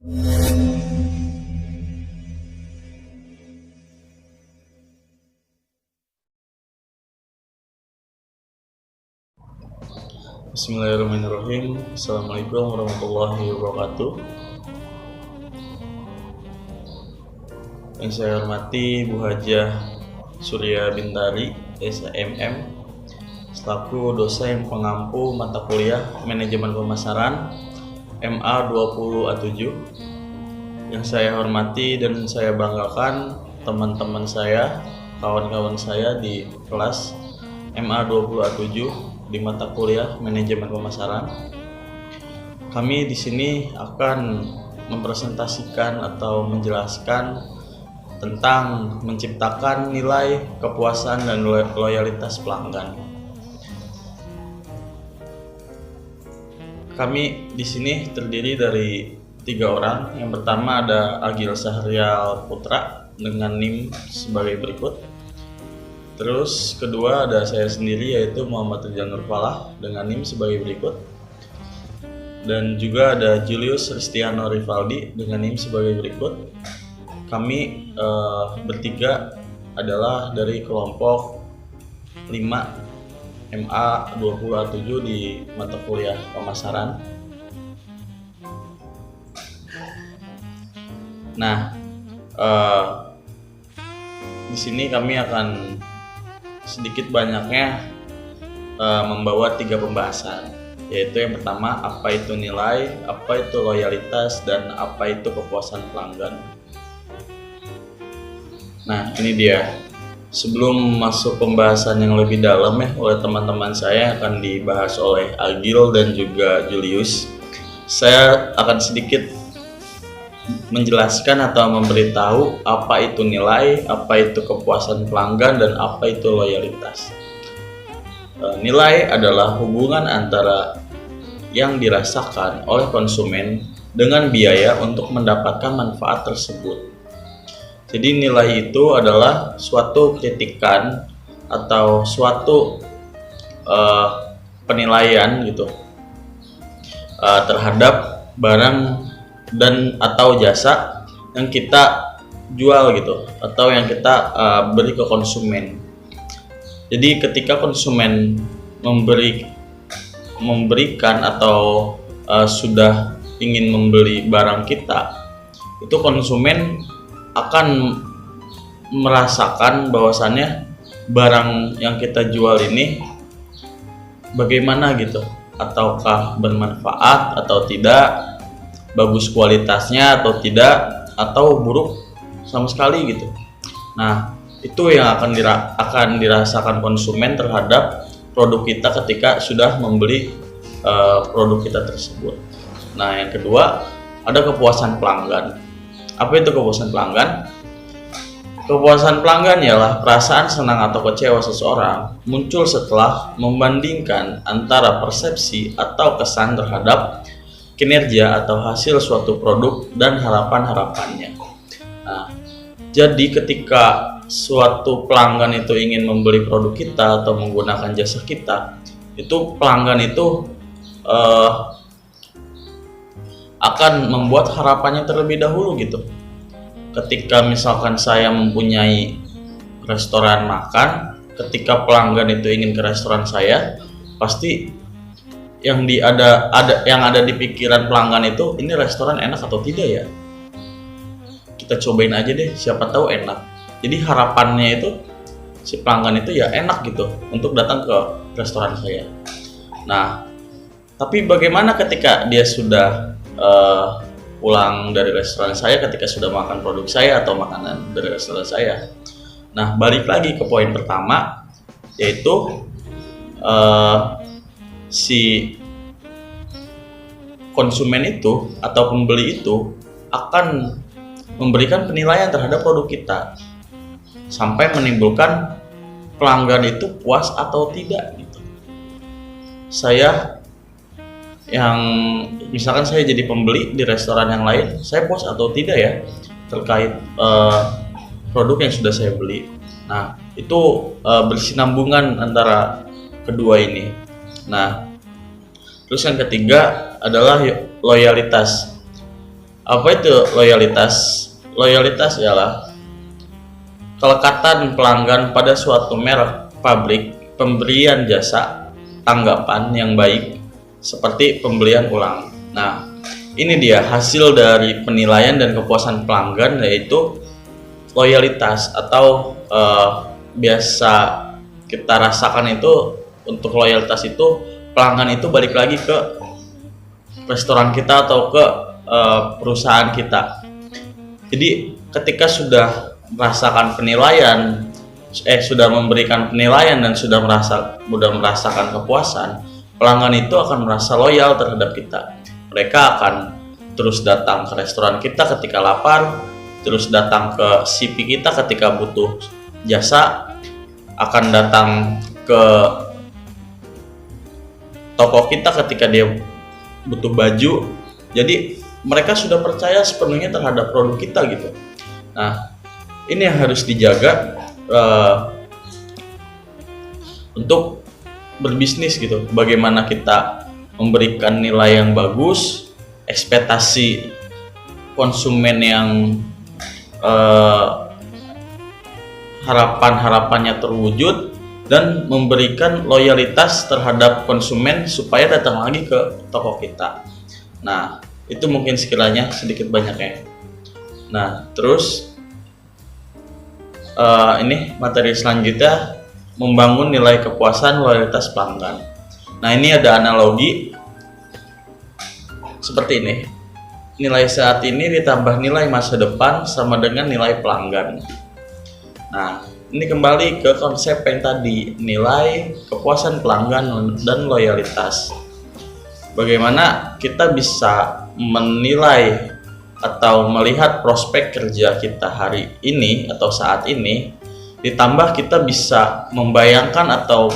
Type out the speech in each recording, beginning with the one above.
Bismillahirrahmanirrahim. Assalamualaikum warahmatullahi wabarakatuh. Yang saya hormati Bu Hajah Surya Bintari, SMM, selaku dosen pengampu mata kuliah Manajemen Pemasaran MA 20A7. Yang saya hormati dan saya banggakan teman-teman saya, kawan-kawan saya di kelas MA 20A7 di mata kuliah Manajemen Pemasaran. Kami di sini akan mempresentasikan atau menjelaskan tentang menciptakan nilai kepuasan dan loyalitas pelanggan. Kami di sini terdiri dari 3 orang. Yang pertama ada Agil Sahrial Putra dengan NIM sebagai berikut. Terus kedua ada saya sendiri yaitu Muhammad Rizal Nurfalah dengan NIM sebagai berikut. Dan juga ada Julius Ristiano Rivaldi dengan NIM sebagai berikut. Kami bertiga adalah dari kelompok 5 MA 20A7 di mata kuliah pemasaran. Nah, di sini kami akan sedikit banyaknya membawa 3 pembahasan, yaitu yang pertama apa itu nilai, apa itu loyalitas, dan apa itu kepuasan pelanggan. Nah, ini dia. Sebelum masuk pembahasan yang lebih dalam oleh teman-teman saya akan dibahas oleh Agil dan juga Julius, saya akan sedikit menjelaskan atau memberitahu apa itu nilai, apa itu kepuasan pelanggan, dan apa itu loyalitas. Nilai adalah hubungan antara yang dirasakan oleh konsumen dengan biaya untuk mendapatkan manfaat tersebut. Jadi nilai itu adalah suatu kritikan atau suatu penilaian gitu terhadap barang dan atau jasa yang kita jual gitu, atau yang kita beri ke konsumen. Jadi ketika konsumen memberikan atau sudah ingin membeli barang kita, itu konsumen akan merasakan bahwasannya barang yang kita jual ini bagaimana gitu, ataukah bermanfaat atau tidak, bagus kualitasnya atau tidak, atau buruk sama sekali gitu. Nah, itu yang akan dirasakan konsumen terhadap produk kita ketika sudah membeli produk kita tersebut. Nah, yang kedua ada kepuasan pelanggan. Apa itu kepuasan pelanggan? Kepuasan pelanggan ialah perasaan senang atau kecewa seseorang muncul setelah membandingkan antara persepsi atau kesan terhadap kinerja atau hasil suatu produk dan harapan-harapannya. Nah, jadi ketika suatu pelanggan itu ingin membeli produk kita atau menggunakan jasa kita, itu pelanggan itu akan membuat harapannya terlebih dahulu gitu. Ketika misalkan saya mempunyai restoran makan, ketika pelanggan itu ingin ke restoran saya, pasti yang ada di pikiran pelanggan itu, ini restoran enak atau tidak ya? Kita cobain aja deh, siapa tahu enak. Jadi harapannya itu si pelanggan itu ya enak gitu untuk datang ke restoran saya. Nah, tapi bagaimana ketika dia sudah pulang dari restoran saya, ketika sudah makan produk saya atau makanan dari restoran saya? Nah, balik lagi ke poin pertama, yaitu si konsumen itu atau pembeli itu akan memberikan penilaian terhadap produk kita sampai menimbulkan pelanggan itu puas atau tidak gitu. Saya yang misalkan saya jadi pembeli di restoran yang lain, saya puas atau tidak ya terkait produk yang sudah saya beli. Nah, itu bersinambungan antara kedua ini. Nah, terus yang ketiga adalah loyalitas. Apa itu loyalitas? Loyalitas ialah kelekatan pelanggan pada suatu merek, pabrik, pemberian jasa, tanggapan yang baik, seperti pembelian ulang. Nah, ini dia hasil dari penilaian dan kepuasan pelanggan, yaitu loyalitas atau biasa kita rasakan itu. Untuk loyalitas itu, pelanggan itu balik lagi ke restoran kita atau ke perusahaan kita. Jadi ketika sudah merasakan penilaian, sudah memberikan penilaian dan sudah merasakan kepuasan, pelanggan itu akan merasa loyal terhadap kita. Mereka akan terus datang ke restoran kita ketika lapar, terus datang ke CP kita ketika butuh jasa, akan datang ke toko kita ketika dia butuh baju. Jadi mereka sudah percaya sepenuhnya terhadap produk kita gitu. Nah, ini yang harus dijaga untuk berbisnis gitu. Bagaimana kita memberikan nilai yang bagus, ekspektasi konsumen yang harapan-harapannya terwujud, dan memberikan loyalitas terhadap konsumen supaya datang lagi ke toko kita. Nah, itu mungkin sekiranya sedikit banyaknya. Nah, terus ini materi selanjutnya, membangun nilai kepuasan loyalitas pelanggan. Nah, ini ada analogi seperti ini. Nilai saat ini ditambah nilai masa depan sama dengan nilai pelanggan. Nah, ini kembali ke konsep yang tadi, nilai kepuasan pelanggan dan loyalitas. Bagaimana kita bisa menilai atau melihat prospek kerja kita hari ini atau saat ini, ditambah kita bisa membayangkan atau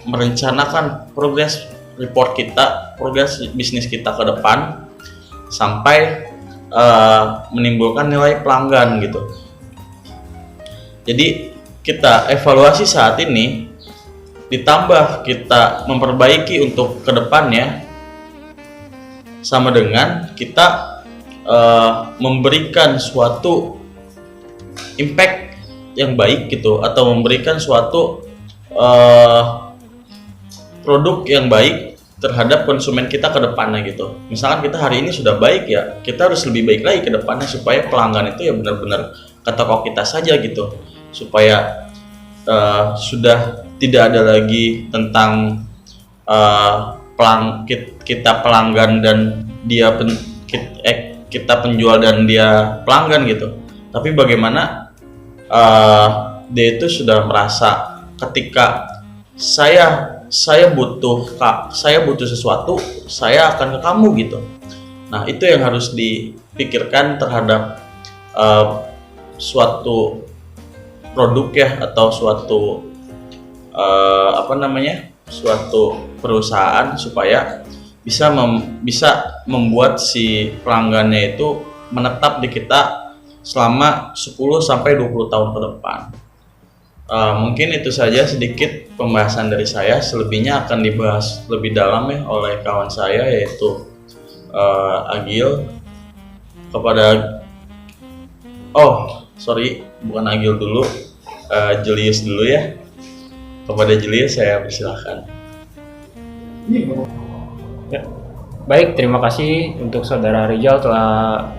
merencanakan progres report kita, progres bisnis kita ke depan sampai menimbulkan nilai pelanggan gitu. Jadi kita evaluasi saat ini, ditambah kita memperbaiki untuk kedepannya, sama dengan kita memberikan suatu impact yang baik gitu, atau memberikan suatu produk yang baik terhadap konsumen kita ke depannya gitu. Misalkan kita hari ini sudah baik, ya kita harus lebih baik lagi ke depannya supaya pelanggan itu ya benar-benar ke toko kita saja gitu, supaya sudah tidak ada lagi tentang kita pelanggan dan dia kita penjual dan dia pelanggan gitu. Tapi bagaimana dia itu sudah merasa ketika saya butuh sesuatu, saya akan ke kamu gitu. Nah, itu yang harus dipikirkan terhadap suatu produk ya, atau suatu suatu perusahaan, supaya bisa membuat si pelanggannya itu menetap di kita selama 10 sampai 20 tahun ke depan. Mungkin itu saja sedikit pembahasan dari saya. Selebihnya akan dibahas lebih dalam ya oleh kawan saya, yaitu Agil. Bukan Agil dulu, Julius dulu ya. Kepada Julius saya persilahkan. Ya. Baik, terima kasih untuk Saudara Rizal telah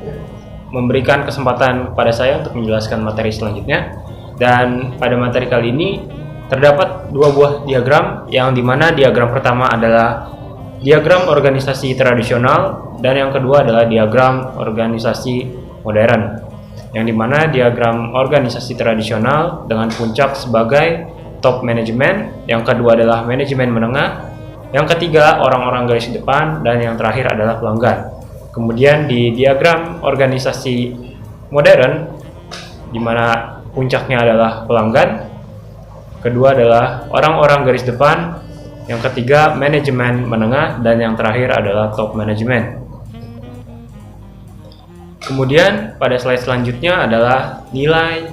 memberikan kesempatan kepada saya untuk menjelaskan materi selanjutnya. Dan pada materi kali ini terdapat dua buah diagram, yang dimana diagram pertama adalah diagram organisasi tradisional dan yang kedua adalah diagram organisasi modern. Yang dimana diagram organisasi tradisional dengan puncak sebagai top manajemen, yang kedua adalah manajemen menengah, yang ketiga orang-orang garis depan, dan yang terakhir adalah pelanggan. Kemudian di diagram organisasi modern, di mana puncaknya adalah pelanggan, kedua adalah orang-orang garis depan, yang ketiga manajemen menengah, dan yang terakhir adalah top manajemen. Kemudian pada slide selanjutnya adalah nilai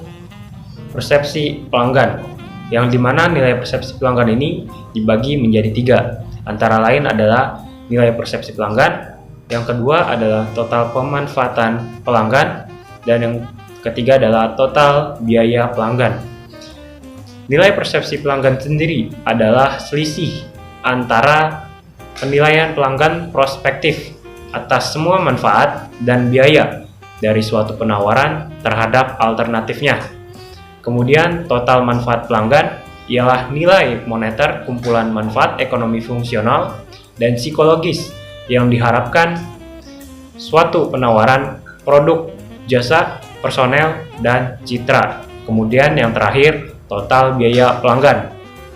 persepsi pelanggan, yang dimana nilai persepsi pelanggan ini dibagi menjadi 3, antara lain adalah nilai persepsi pelanggan, yang kedua adalah total pemanfaatan pelanggan, dan yang ketiga adalah total biaya pelanggan. Nilai persepsi pelanggan sendiri adalah selisih antara penilaian pelanggan prospektif atas semua manfaat dan biaya dari suatu penawaran terhadap alternatifnya. Kemudian total manfaat pelanggan ialah nilai moneter kumpulan manfaat ekonomi fungsional dan psikologis yang diharapkan suatu penawaran produk, jasa, personel, dan citra. Kemudian yang terakhir, total biaya pelanggan,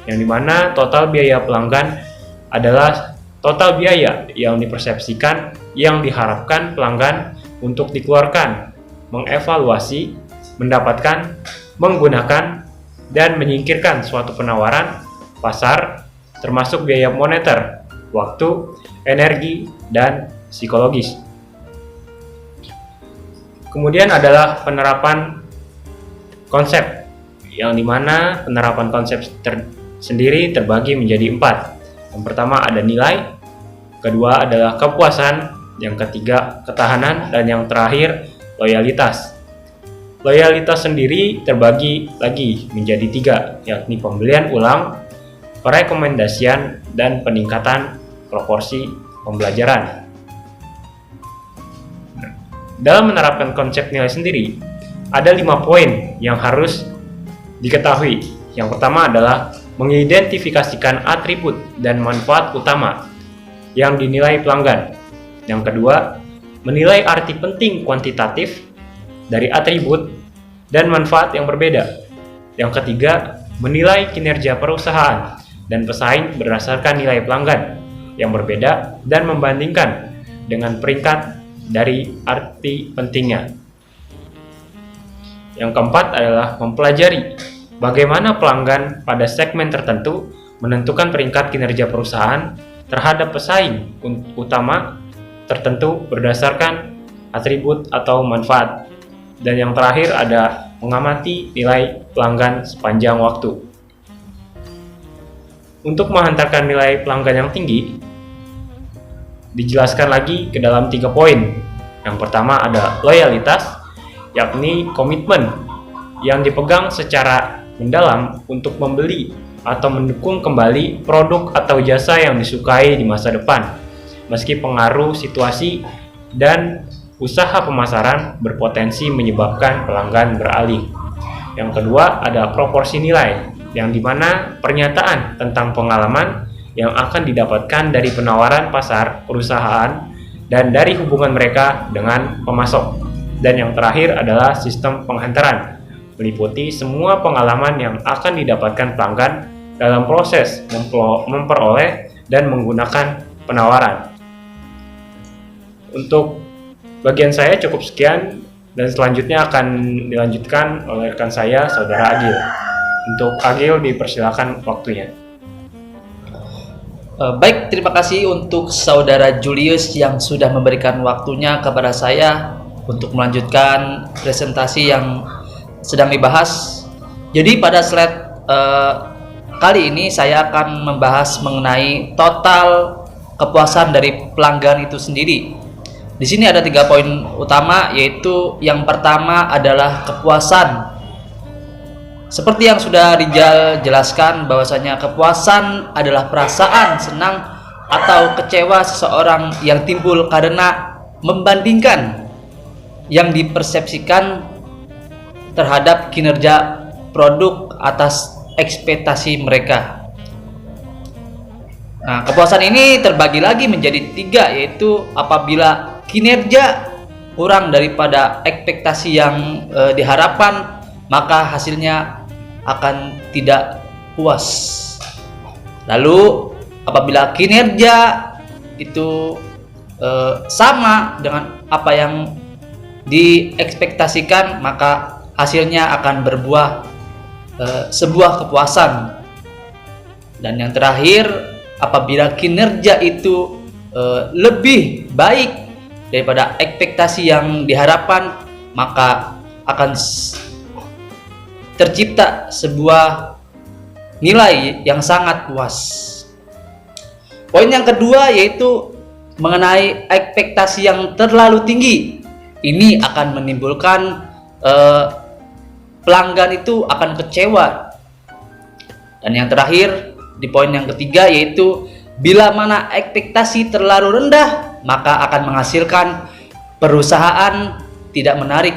yang dimana total biaya pelanggan adalah total biaya yang dipersepsikan yang diharapkan pelanggan untuk dikeluarkan, mengevaluasi, mendapatkan, menggunakan, dan menyingkirkan suatu penawaran pasar, termasuk biaya moneter, waktu, energi, dan psikologis. Kemudian adalah penerapan konsep, yang dimana penerapan konsep sendiri terbagi menjadi 4. Yang pertama ada nilai, kedua adalah kepuasan, yang ketiga ketahanan, dan yang terakhir loyalitas. Loyalitas sendiri terbagi lagi menjadi 3, yakni pembelian ulang, perekomendasian, dan peningkatan proporsi pembelajaran. Dalam menerapkan konsep nilai sendiri, ada 5 poin yang harus diketahui. Yang pertama adalah mengidentifikasikan atribut dan manfaat utama yang dinilai pelanggan. Yang kedua, menilai arti penting kuantitatif dari atribut dan manfaat yang berbeda. Yang ketiga, menilai kinerja perusahaan dan pesaing berdasarkan nilai pelanggan yang berbeda dan membandingkan dengan peringkat dari arti pentingnya. Yang keempat adalah mempelajari bagaimana pelanggan pada segmen tertentu menentukan peringkat kinerja perusahaan terhadap pesaing utama tertentu berdasarkan atribut atau manfaat. Dan yang terakhir ada mengamati nilai pelanggan sepanjang waktu. Untuk menghantarkan nilai pelanggan yang tinggi, dijelaskan lagi ke dalam 3 poin. Yang pertama ada loyalitas, yakni komitmen yang dipegang secara mendalam untuk membeli atau mendukung kembali produk atau jasa yang disukai di masa depan, meski pengaruh situasi dan usaha pemasaran berpotensi menyebabkan pelanggan beralih. Yang kedua ada proporsi nilai, yang dimana pernyataan tentang pengalaman yang akan didapatkan dari penawaran pasar perusahaan dan dari hubungan mereka dengan pemasok. Dan yang terakhir adalah sistem penghantaran, meliputi semua pengalaman yang akan didapatkan pelanggan dalam proses memperoleh dan menggunakan penawaran. Untuk bagian saya cukup sekian, dan selanjutnya akan dilanjutkan oleh rekan saya, Saudara Agil. Untuk Agil dipersilakan waktunya. Baik, terima kasih untuk Saudara Julius yang sudah memberikan waktunya kepada saya untuk melanjutkan presentasi yang sedang dibahas. Jadi pada slide kali ini saya akan membahas mengenai total kepuasan dari pelanggan itu sendiri. Di sini ada 3 poin utama, yaitu yang pertama adalah kepuasan. Seperti yang sudah Rijal jelaskan, bahwasanya kepuasan adalah perasaan senang atau kecewa seseorang yang timbul karena membandingkan yang dipersepsikan terhadap kinerja produk atas ekspektasi mereka. Nah, kepuasan ini terbagi lagi menjadi 3, yaitu apabila kinerja kurang daripada ekspektasi yang diharapkan, maka hasilnya akan tidak puas. Lalu apabila kinerja itu sama dengan apa yang diekspektasikan, maka hasilnya akan berbuah sebuah kepuasan. Dan yang terakhir, apabila kinerja itu lebih baik daripada ekspektasi yang diharapkan, maka akan tercipta sebuah nilai yang sangat puas. Poin yang kedua yaitu mengenai ekspektasi yang terlalu tinggi. Ini akan menimbulkan pelanggan itu akan kecewa. Dan yang terakhir, di poin yang ketiga, yaitu bila mana ekspektasi terlalu rendah, maka akan menghasilkan perusahaan tidak menarik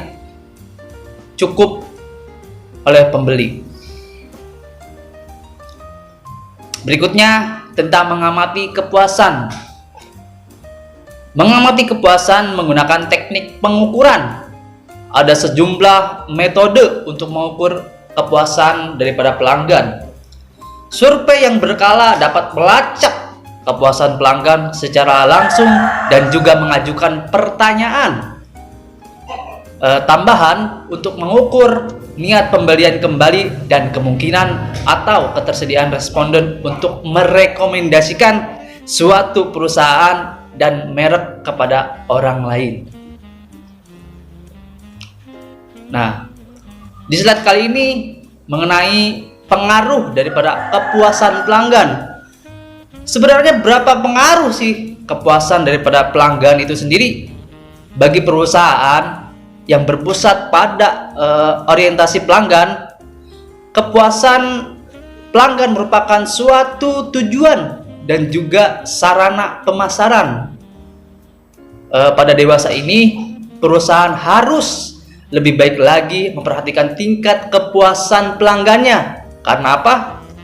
cukup oleh pembeli. Berikutnya tentang mengamati kepuasan. Mengamati kepuasan menggunakan teknik pengukuran. Ada sejumlah metode untuk mengukur kepuasan daripada pelanggan. Survei yang berkala dapat melacak kepuasan pelanggan secara langsung dan juga mengajukan pertanyaan tambahan untuk mengukur niat pembelian kembali dan kemungkinan atau ketersediaan responden untuk merekomendasikan suatu perusahaan dan merek kepada orang lain. Nah, di slide kali ini mengenai pengaruh daripada kepuasan pelanggan. Sebenarnya berapa pengaruh sih kepuasan daripada pelanggan itu sendiri bagi perusahaan yang berpusat pada orientasi pelanggan? Kepuasan pelanggan merupakan suatu tujuan dan juga sarana pemasaran. Pada dewasa ini, perusahaan harus lebih baik lagi memperhatikan tingkat kepuasan pelanggannya. Karena apa?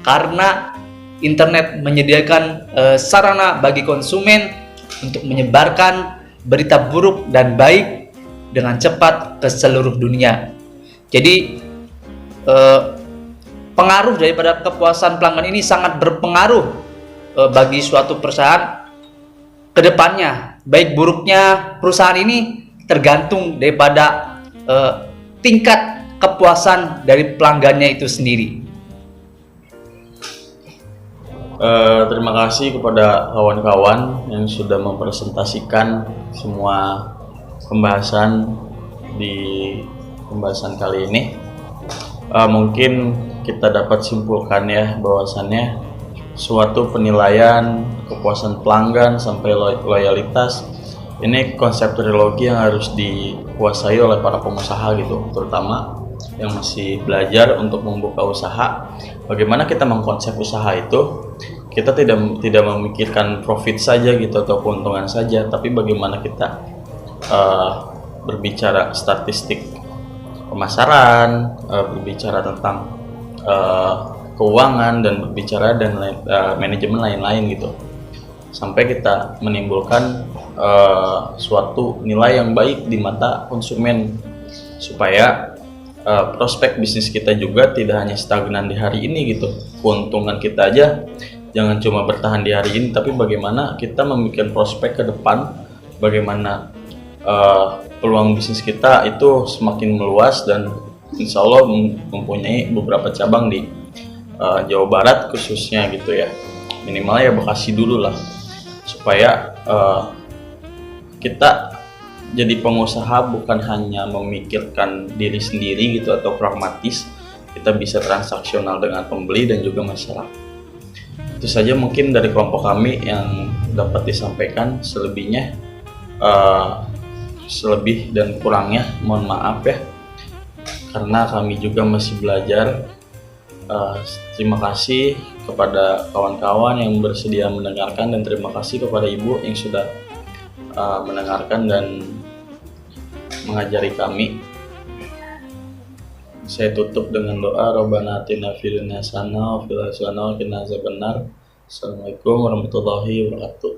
Karena internet menyediakan sarana bagi konsumen untuk menyebarkan berita buruk dan baik dengan cepat ke seluruh dunia. Jadi pengaruh daripada kepuasan pelanggan ini sangat berpengaruh bagi suatu perusahaan ke depannya. Baik buruknya perusahaan ini tergantung daripada tingkat kepuasan dari pelanggannya itu sendiri. Terima kasih kepada kawan-kawan yang sudah mempresentasikan semua pembahasan di pembahasan kali ini. Mungkin kita dapat simpulkan ya bahwasannya suatu penilaian kepuasan pelanggan sampai loyalitas ini konsep trilogi yang harus dikuasai oleh para pengusaha gitu, terutama yang masih belajar untuk membuka usaha. Bagaimana kita mengkonsep usaha itu, kita tidak memikirkan profit saja gitu atau keuntungan saja, tapi bagaimana kita berbicara statistik pemasaran, berbicara tentang keuangan, dan berbicara dan manajemen lain-lain gitu, sampai kita menimbulkan suatu nilai yang baik di mata konsumen, supaya prospek bisnis kita juga tidak hanya stagnan di hari ini gitu. Keuntungan kita aja jangan cuma bertahan di hari ini, tapi bagaimana kita memikirkan prospek ke depan, bagaimana peluang bisnis kita itu semakin meluas, dan insya Allah mempunyai beberapa cabang di Jawa Barat khususnya gitu ya, minimal ya Bekasi dulu lah, supaya kita jadi pengusaha bukan hanya memikirkan diri sendiri gitu atau pragmatis, kita bisa transaksional dengan pembeli dan juga masyarakat. Itu saja mungkin dari kelompok kami yang dapat disampaikan. Selebihnya selebih dan kurangnya mohon maaf ya, karena kami juga masih belajar. Terima kasih kepada kawan-kawan yang bersedia mendengarkan, dan terima kasih kepada Ibu yang sudah mendengarkan dan mengajari kami. Saya tutup dengan doa, Rabbana atina fid dunya hasanah wa fil akhirati hasanah wa qina adzabannar. Assalamualaikum warahmatullahi wabarakatuh.